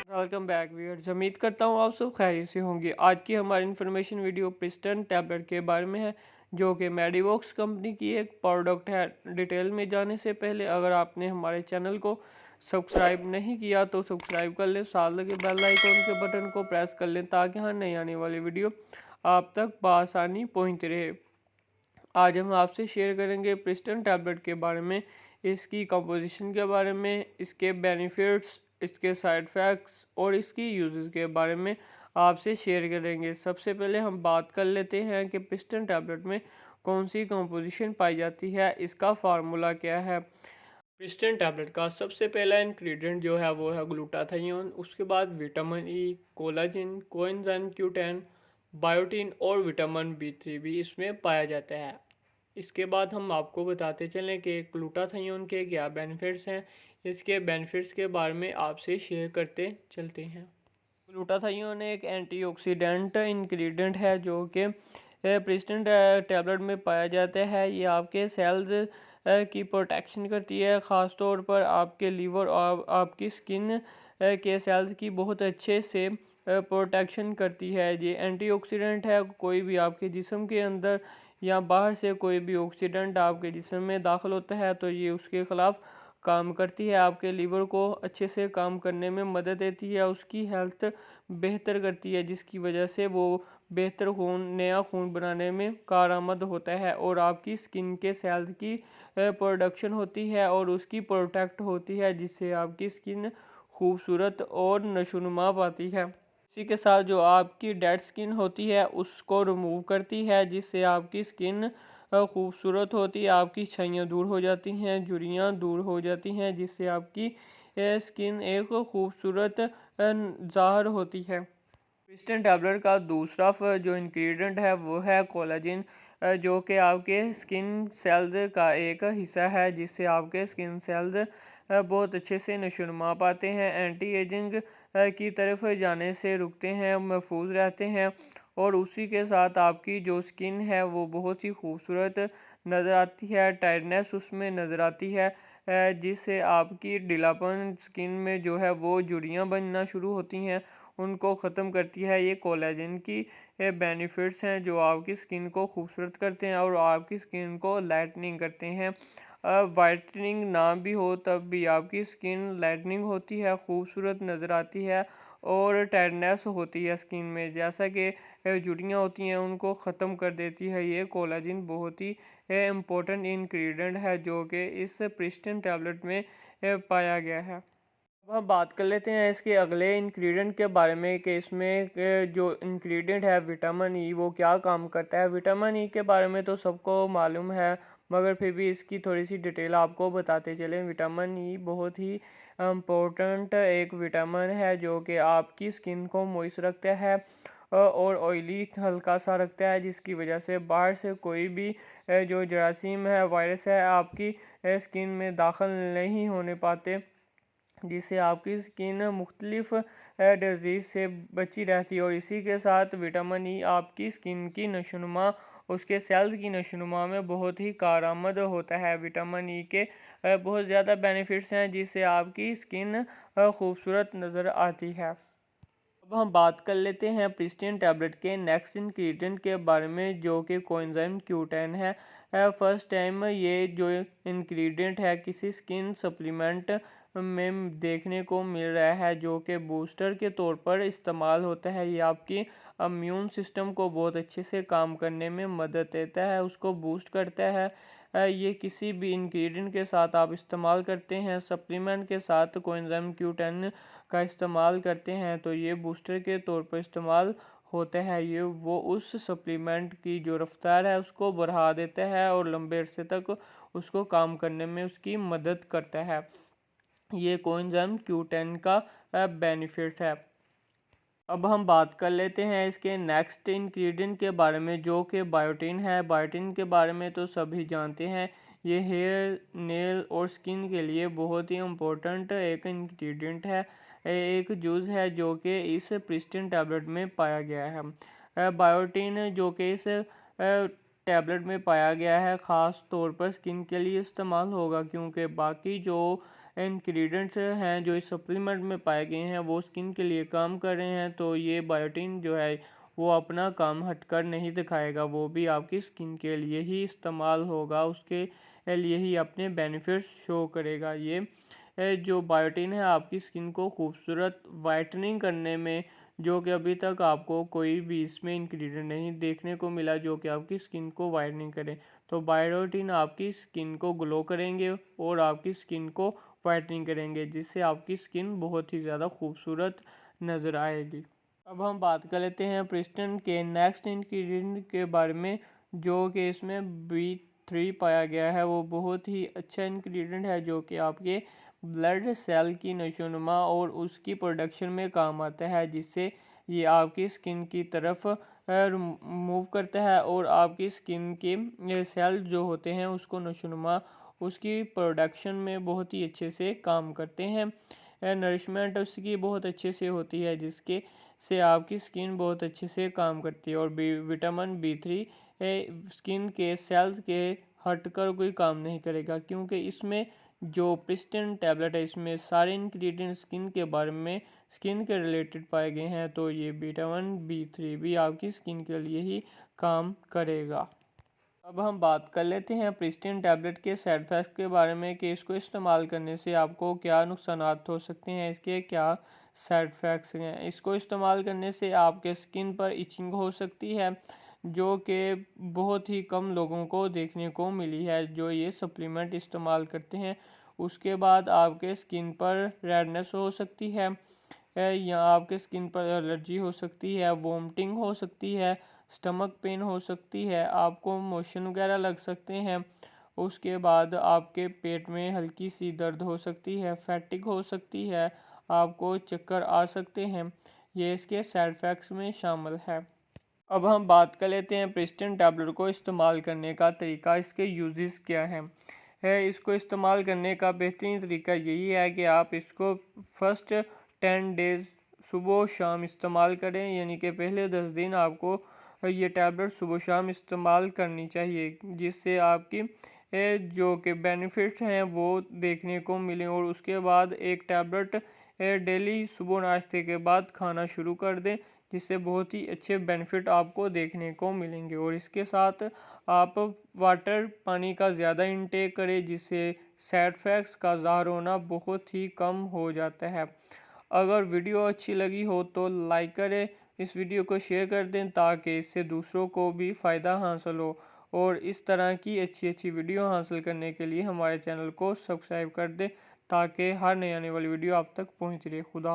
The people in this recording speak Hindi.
Welcome back viewers. उम्मीद करता हूँ आप सब खैरियत से होंगे। आज की हमारी इन्फॉर्मेशन वीडियो प्रिस्टन टैबलेट के बारे में है, जो कि मेडिवॉक्स कंपनी की एक प्रोडक्ट है। डिटेल में जाने से पहले अगर आपने हमारे चैनल को सब्सक्राइब नहीं किया तो सब्सक्राइब कर लें, साथ लगे बेल आइकॉन के बटन को प्रेस कर लें ताकि हर नई आने वाली वीडियो आप तक बआसानी पहुँचती रहे। आज हम आपसे शेयर करेंगे प्रिस्टन टैबलेट के बारे में, इसकी कंपोजिशन के बारे में, इसके बेनिफिट्स, इसके साइड इफ़ेक्ट्स और इसकी यूजेस के बारे में आपसे शेयर करेंगे। सबसे पहले हम बात कर लेते हैं कि प्रिस्टन टैबलेट में कौन सी कंपोजिशन पाई जाती है, इसका फार्मूला क्या है। प्रिस्टन टैबलेट का सबसे पहला इंग्रेडिएंट जो है वो है ग्लूटाथायोन, उसके बाद vitamin E, collagen, coenzyme Q10, biotin और विटामिन B3 भी इसमें पाया जाता है। इसके बाद हम आपको बताते चलें कि ग्लूटाथायोन के क्या बेनिफिट्स हैं। इसके बेनिफिट्स के बारे में आपसे शेयर करते चलते हैं। ग्लूटाथायोन एक एंटीऑक्सीडेंट इंग्रेडिएंट है जो कि प्रिस्टन टैबलेट में पाया जाता है। ये आपके सेल्स की प्रोटेक्शन करती है, ख़ास तौर पर आपके लीवर और आपकी स्किन के सेल्स की बहुत अच्छे से प्रोटेक्शन करती है। ये एंटीऑक्सीडेंट है, कोई भी आपके जिस्म के अंदर या बाहर से कोई भी ऑक्सीडेंट आपके जिस्म में दाखिल होता है तो ये उसके ख़िलाफ़ काम करती है, आपके लीवर को अच्छे से काम करने में मदद देती है, उसकी हेल्थ बेहतर करती है, जिसकी वजह से वो बेहतर खून, नया खून बनाने में कारआमद होता है और आपकी स्किन के सेल्स की प्रोडक्शन होती है और उसकी प्रोटेक्ट होती है, जिससे आपकी स्किन खूबसूरत और नशोनुमा पाती है। इसी के साथ जो आपकी डेड स्किन होती है उसको रिमूव करती है, जिससे आपकी स्किन खूबसूरत होती है, आपकी छाइयाँ दूर हो जाती हैं, झुर्रियाँ दूर हो जाती हैं, जिससे आपकी स्किन एक खूबसूरत ज़ाहिर होती है। प्रिस्टन टैबलेट का दूसरा जो इंग्रेडिएंट है वो है कोलाजिन, जो कि आपके स्किन सेल्स का एक हिस्सा है, जिससे आपके स्किन सेल्स बहुत अच्छे से नशोनुमा पाते हैं, एंटी एजिंग की तरफ जाने से रुकते हैं, महफूज रहते हैं और उसी के साथ आपकी जो स्किन है वो बहुत ही खूबसूरत नज़र आती है, टायर्डनेस उसमें नज़र आती है, जिससे आपकी ढीलापन स्किन में जो है वो झुर्रियाँ बनना शुरू होती हैं, उनको ख़त्म करती है। ये कोलेजन की बेनिफिट्स हैं जो आपकी स्किन को खूबसूरत करते हैं और आपकी स्किन को लाइटनिंग करते हैं। वाइटनिंग ना भी हो तब भी आपकी स्किन लाइटनिंग होती है, खूबसूरत नज़र आती है और टायर्डनेस होती है स्किन में, जैसा कि झुर्रियाँ होती हैं उनको ख़त्म कर देती है। ये कोलाजिन बहुत ही इम्पोर्टेंट इंग्रेडिएंट है जो कि इस प्रिस्टन टैबलेट में पाया गया है। अब हम बात कर लेते हैं इसके अगले इंग्रेडिएंट के बारे में कि इसमें जो इंग्रेडिएंट है विटामिन ई वो क्या काम करता है। विटामिन ई के बारे में तो सबको मालूम है, मगर फिर भी इसकी थोड़ी सी डिटेल आपको बताते चलें। विटामिन ई बहुत ही इम्पोर्टेंट एक विटामिन है जो कि आपकी स्किन को मॉइस्ट रखता है और ऑयली हल्का सा रखता है, जिसकी वजह से बाहर से कोई भी जो जरासीम है, वायरस है, आपकी स्किन में दाखिल नहीं होने पाते, जिससे आपकी स्किन मुख्तलिफ डिजीज़ से बची रहती है। और इसी के साथ विटामिन ई आपकी स्किन की नशोनुमा, उसके सेल्स की नशोनुमा में बहुत ही कारआमद होता है। विटामिन ई के बहुत ज़्यादा बेनिफिट्स हैं, जिससे आपकी स्किन खूबसूरत नज़र आती है। अब हम बात कर लेते हैं प्रिस्टन टैबलेट के नेक्स्ट इंग्रेडिएंट के बारे में, जो कि कोएंजाइम Q10 है। फर्स्ट टाइम ये जो इंग्रेडिएंट है किसी स्किन सप्लीमेंट में देखने को मिल रहा है, जो कि बूस्टर के तौर पर इस्तेमाल होता है। ये आपकी इम्यून सिस्टम को बहुत अच्छे से काम करने में मदद देता है, उसको बूस्ट करता है। ये किसी भी इंग्रेडिएंट के साथ आप इस्तेमाल करते हैं, सप्लीमेंट के साथ कोएंजाइम Q10 का इस्तेमाल करते हैं तो ये बूस्टर के तौर पर इस्तेमाल होता है। ये वो उस सप्लीमेंट की जो रफ्तार है उसको बढ़ा देता है और लंबे अरसे तक उसको काम करने में उसकी मदद करता है। ये कोएंजाइम Q10 का बेनिफिट है। अब हम बात कर लेते हैं इसके नेक्स्ट इंग्रेडिएंट के बारे में, जो कि बायोटिन है। बायोटिन के बारे में तो सभी जानते हैं, ये हेयर, नेल और स्किन के लिए बहुत ही इम्पोर्टेंट एक इंग्रेडिएंट है, एक जूस है जो कि इस प्रिस्टन टैबलेट में पाया गया है। बायोटिन जो कि इस टैबलेट में पाया गया है ख़ास तौर पर स्किन के लिए इस्तेमाल होगा, क्योंकि बाकी जो इंग्रेडिएंट्स हैं जो इस सप्लीमेंट में पाए गए हैं वो स्किन के लिए काम कर रहे हैं, तो ये बायोटिन जो है वो अपना काम हटकर नहीं दिखाएगा, वो भी आपकी स्किन के लिए ही इस्तेमाल होगा, उसके लिए ही अपने बेनिफिट्स शो करेगा। ये जो बायोटिन है आपकी स्किन को खूबसूरत वाइटनिंग करने में, जो कि अभी तक आपको कोई भी इसमें इंग्रेडिएंट नहीं देखने को मिला जो कि आपकी स्किन को वाइटनिंग करे। तो बायोटिन आपकी स्किन को ग्लो करेंगे और आपकी स्किन को वाइटनिंग करेंगे, जिससे आपकी स्किन बहुत ही ज़्यादा खूबसूरत नज़र आएगी। अब हम बात कर लेते हैं प्रिस्टन के नेक्स्ट इंग्रेडिएंट के बारे में, जो कि इसमें B3 पाया गया है। वो बहुत ही अच्छा इंग्रेडिएंट है जो कि आपके ब्लड सेल की नशोनुमा और उसकी प्रोडक्शन में काम आता है, जिससे ये आपकी स्किन की तरफ मूव करता है और आपकी स्किन के सेल जो होते हैं उसको नशोनुमा उसकी प्रोडक्शन में बहुत ही अच्छे से काम करते हैं। नरिशमेंट उसकी बहुत अच्छे से होती है, जिसके से आपकी स्किन बहुत अच्छे से काम करती है। और विटामिन B3 स्किन के सेल्स के हटकर कोई काम नहीं करेगा, क्योंकि इसमें जो प्रिस्टन टैबलेट है इसमें सारे इंग्रेडिएंट स्किन के बारे में, स्किन के रिलेटेड पाए गए हैं, तो ये विटामिन B3 भी आपकी स्किन के लिए ही काम करेगा। अब हम बात कर लेते हैं प्रिस्टन टैबलेट के साइड इफ़ेक्ट्स के बारे में कि इसको इस्तेमाल करने से आपको क्या नुकसानात हो सकते हैं, इसके क्या साइड इफ़ेक्ट्स हैं। इसको इस्तेमाल करने से आपके स्किन पर इचिंग हो सकती है, जो कि बहुत ही कम लोगों को देखने को मिली है जो ये सप्लीमेंट इस्तेमाल करते हैं। उसके बाद आपके स्किन पर रेडनेस हो सकती है या आपके स्किन पर एलर्जी हो सकती है, वोमिटिंग हो सकती है, स्टमक पेन हो सकती है, आपको मोशन वगैरह लग सकते हैं। उसके बाद आपके पेट में हल्की सी दर्द हो सकती है, फैटिग हो सकती है, आपको चक्कर आ सकते हैं। ये इसके साइड इफ़ेक्ट्स में शामिल है। अब हम बात कर लेते हैं प्रिस्टन टैबलेट को इस्तेमाल करने का तरीका, इसके यूजेस क्या हैं। इसको इस्तेमाल करने का बेहतरीन तरीका यही है कि आप इसको फर्स्ट 10 डेज़ सुबह शाम इस्तेमाल करें, यानी कि पहले 10 दिन आपको ये टैबलेट सुबह शाम इस्तेमाल करनी चाहिए, जिससे आपकी जो कि बेनिफिट्स हैं वो देखने को मिलें। और उसके बाद एक टैबलेट डेली सुबह नाश्ते के बाद खाना शुरू कर दें, जिससे बहुत ही अच्छे बेनिफिट आपको देखने को मिलेंगे। और इसके साथ आप वाटर पानी का ज़्यादा इंटेक करें, जिससे साइड इफ़ेक्ट्स का ज़ाहिर होना बहुत ही कम हो जाता है। अगर वीडियो अच्छी लगी हो तो लाइक करें, इस वीडियो को शेयर कर दें ताकि इससे दूसरों को भी फ़ायदा हासिल हो। और इस तरह की अच्छी अच्छी वीडियो हासिल करने के लिए हमारे चैनल को सब्सक्राइब कर दें, ताकि हर नई आने वाली वीडियो आप तक पहुंच रहे। खुदा